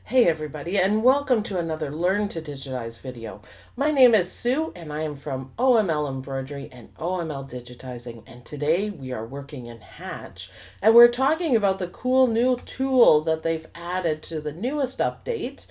Hey everybody, and welcome to another Learn to Digitize video. My name is Sue and I am from OML Embroidery and OML Digitizing, and today we are working in Hatch and we're talking about the cool new tool that they've added to the newest update,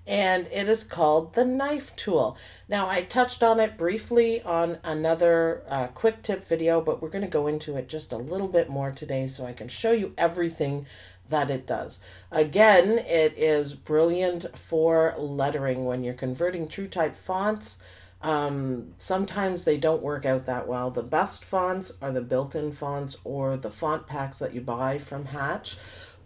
and it is called the knife tool. Now, I touched on it briefly on another quick tip video, but we're going to go into it just a little bit more today so I can show you everything that it does. Again, it is brilliant for lettering when you're converting true type fonts. Sometimes they don't work out that well. The best fonts are the built-in fonts or the font packs that you buy from Hatch.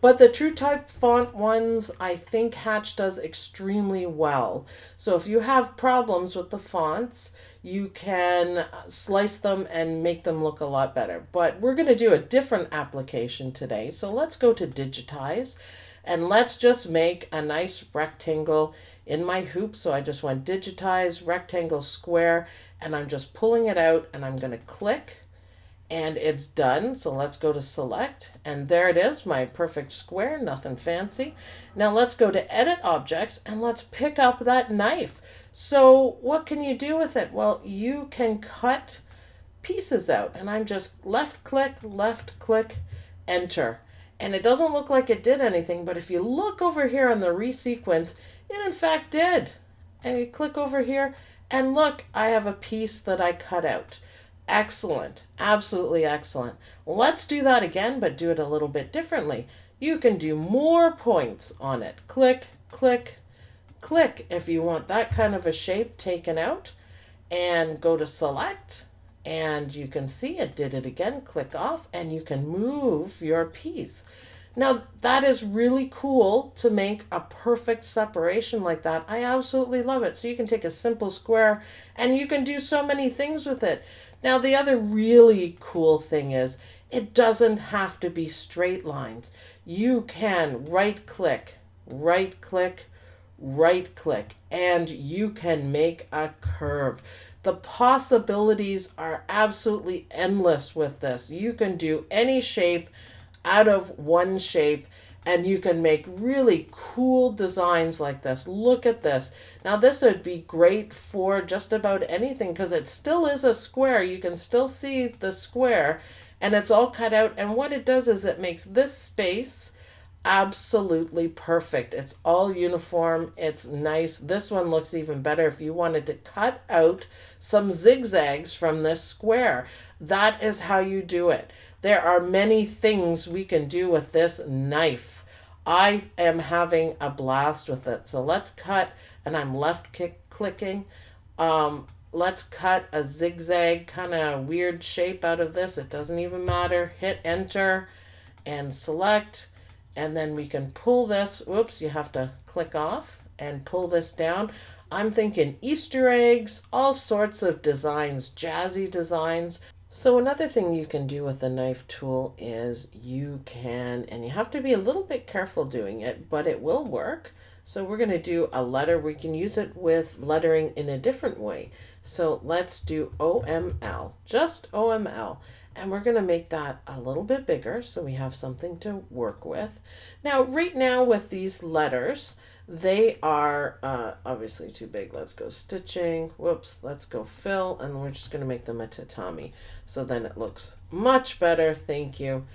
But the true type font ones, I think Hatch does extremely well. So if you have problems with the fonts, you can slice them and make them look a lot better. But we're going to do a different application today. So let's go to Digitize and let's just make a nice rectangle in my hoop. So I just went Digitize, rectangle, square, and I'm just pulling it out and I'm going to click and it's done. So let's go to select, and there it is, my perfect square, nothing fancy. Now let's go to edit objects and let's pick up that knife. So what can you do with it? Well, you can cut pieces out, and I'm just left click, enter. And it doesn't look like it did anything, but if you look over here on the resequence, it in fact did. And you click over here and look, I have a piece that I cut out. Excellent. Absolutely excellent. Let's do that again, but do it a little bit differently. You can do more points on it. Click, click, click if you want that kind of a shape taken out. And go to select. And you can see it did it again. Click off and you can move your piece. Now that is really cool to make a perfect separation like that. I absolutely love it. So you can take a simple square and you can do so many things with it. Now the other really cool thing is it doesn't have to be straight lines. You can right click, and you can make a curve. The possibilities are absolutely endless with this. You can do any shape out of one shape and you can make really cool designs like this. Look at this. Now this would be great for just about anything because it still is a square. You can still see the square and it's all cut out, and what it does is it makes this space absolutely perfect. It's all uniform. It's nice. This one looks even better if you wanted to cut out some zigzags from this square. That is how you do it. There are many things we can do with this knife. I am having a blast with it. So let's cut, and I'm clicking. Let's cut a zigzag kind of weird shape out of this. It doesn't even matter. Hit enter and select. And then we can pull this. Whoops, you have to click off and pull this down. I'm thinking Easter eggs, all sorts of designs, jazzy designs. So another thing you can do with the knife tool is you can, and you have to be a little bit careful doing it, but it will work. So we're going to do a letter. We can use it with lettering in a different way. So let's do OML, just OML. And we're going to make that a little bit bigger so we have something to work with. Now, right now with these letters, they are obviously too big. Let's go stitching. Whoops, let's go fill. And we're just going to make them a tatami. So then it looks much better. Thank you.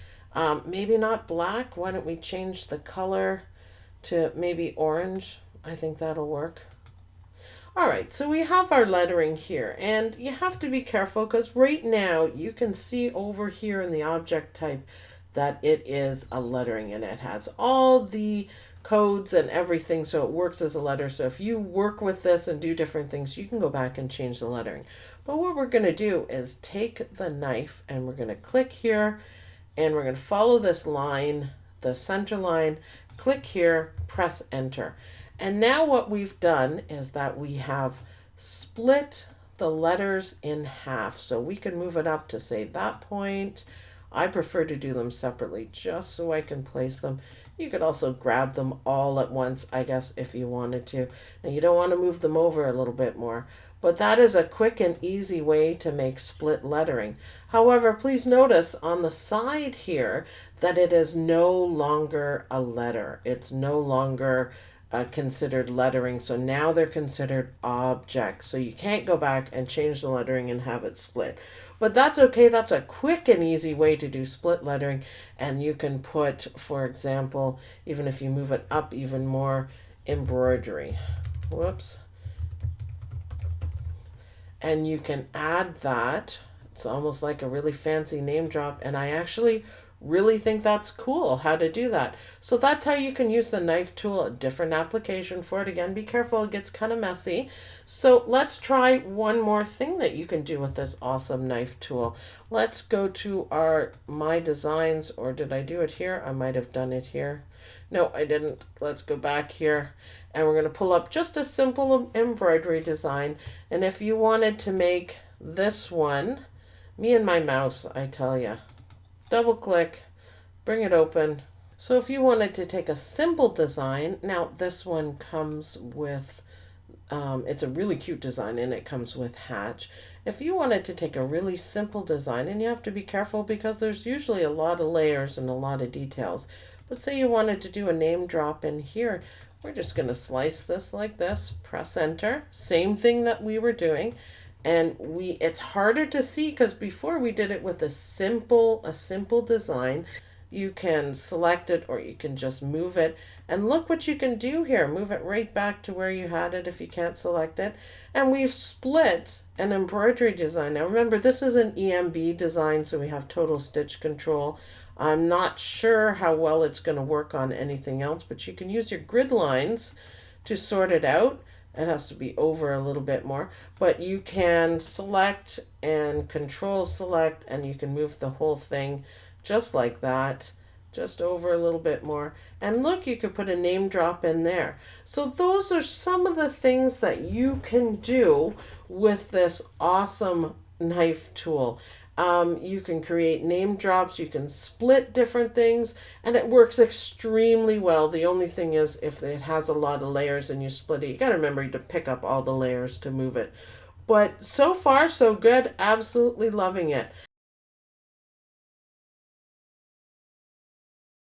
Maybe not black. Why don't we change the color to maybe orange? I think that'll work. All right, so we have our lettering here, and you have to be careful because right now you can see over here in the object type that it is a lettering, and it has all the codes and everything, so it works as a letter. So if you work with this and do different things, you can go back and change the lettering. But what we're going to do is take the knife and we're going to click here and we're going to follow this line, the center line, click here, press enter. And now what we've done is that we have split the letters in half. So we can move it up to say that point. I prefer to do them separately just so I can place them. You could also grab them all at once, I guess, if you wanted to. Now you don't want to move them over a little bit more, but that is a quick and easy way to make split lettering. However, please notice on the side here that it is no longer a letter. It's no longer considered lettering. So now they're considered objects. So you can't go back and change the lettering and have it split. But that's okay. That's a quick and easy way to do split lettering. And you can put, for example, even if you move it up even more, embroidery. Whoops. And you can add that. It's almost like a really fancy name drop. And I actually really think that's cool how to do that. So that's how you can use the knife tool, a different application for it. Again, be careful, it gets kind of messy. So let's try one more thing that you can do with this awesome knife tool. Let's go to our My Designs, or did I do it here? I might have done it here. No, I didn't. Let's go back here and we're going to pull up just a simple embroidery design. And if you wanted to make this one, me and my mouse, I tell you. Double click, bring it open. So if you wanted to take a simple design, now this one comes with, it's a really cute design and it comes with Hatch. If you wanted to take a really simple design, and you have to be careful because there's usually a lot of layers and a lot of details. But say you wanted to do a name drop in here, we're just going to slice this like this, press enter, same thing that we were doing. And it's harder to see because before we did it with a simple design. You can select it or you can just move it. And look what you can do here. Move it right back to where you had it if you can't select it. And we've split an embroidery design. Now remember, this is an EMB design, so we have total stitch control. I'm not sure how well it's going to work on anything else, but you can use your grid lines to sort it out. It has to be over a little bit more, but you can select and control select, and you can move the whole thing just like that, just over a little bit more. And look, you could put a name drop in there. So those are some of the things that you can do with this awesome knife tool. You can create name drops, you can split different things, and it works extremely well. The only thing is if it has a lot of layers and you split it, you gotta remember to pick up all the layers to move it. But so far so good, absolutely loving it.